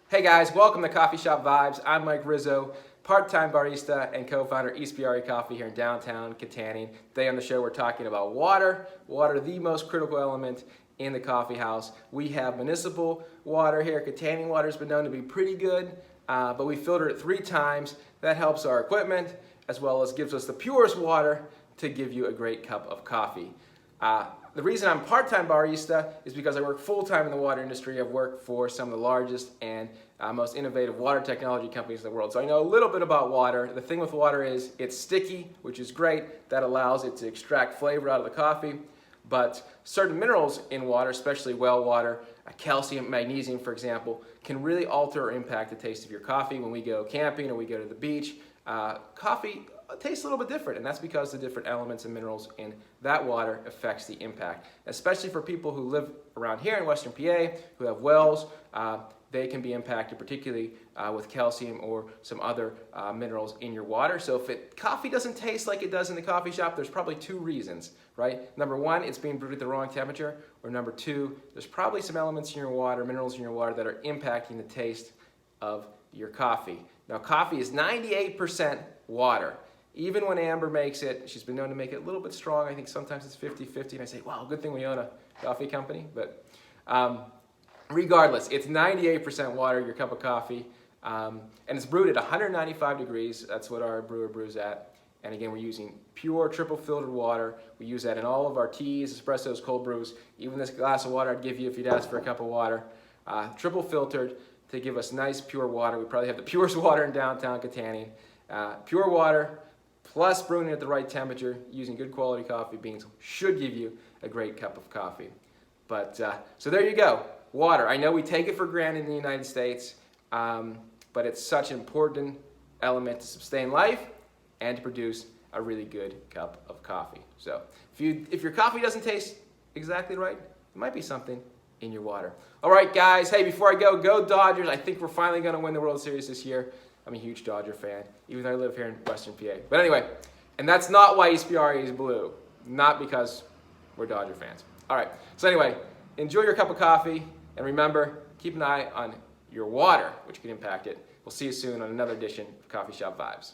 Hey guys, welcome to CoffeeShop Vibes. I'm Mike Rizzo, part-time barista and co-founder Ispirare Coffee here in downtown Kittanning. Today on the show we're talking about water. Water, the most critical element in the coffee house. We have municipal water here. Kittanning water has been known to be pretty good, but we filter it 3 times. That helps our equipment as well as gives us the purest water to give you a great cup of coffee. The reason I'm part-time barista is because I work full-time in the water industry. I've worked for some of the largest and most innovative water technology companies in the world. So I know a little bit about water. The thing with water is it's sticky, which is great. That allows it to extract flavor out of the coffee. But certain minerals in water, especially well water, calcium, magnesium, for example, can really alter or impact the taste of your coffee. When we go camping or we go to the beach, coffee tastes a little bit different, and that's because the different elements and minerals in that water affects the impact. Especially for people who live around here in Western PA, who have wells, they can be impacted, particularly with calcium or some other minerals in your water. So if coffee doesn't taste like it does in the coffee shop, there's probably 2 reasons, right? Number 1, it's being brewed at the wrong temperature, or number 2, there's probably some elements in your water, minerals in your water that are impacting the taste of your coffee. Now, coffee is 98% water. Even when Amber makes it, she's been known to make it a little bit strong. I think sometimes it's 50-50, and I say, wow, good thing we own a coffee company. But regardless, it's 98% water, your cup of coffee, and it's brewed at 195 degrees. That's what our brewer brews at. And again, we're using pure triple filtered water. We use that in all of our teas, espressos, cold brews. Even this glass of water I'd give you if you'd ask for a cup of water. Triple filtered to give us nice, pure water. We probably have the purest water in downtown Kittanning. Pure water, plus brewing at the right temperature, using good quality coffee beans should give you a great cup of coffee. But so there you go, water. I know we take it for granted in the United States, but it's such an important element to sustain life and to produce a really good cup of coffee. So if your coffee doesn't taste exactly right, it might be something in your water. All right, guys. Hey, before I go Dodgers. I think we're finally going to win the World Series this year. I'm a huge Dodger fan, even though I live here in Western PA. But anyway, and that's not why Ispirare is blue. Not because we're Dodger fans. All right, so anyway, enjoy your cup of coffee, and remember, keep an eye on your water, which can impact it. We'll see you soon on another edition of Coffee Shop Vibes.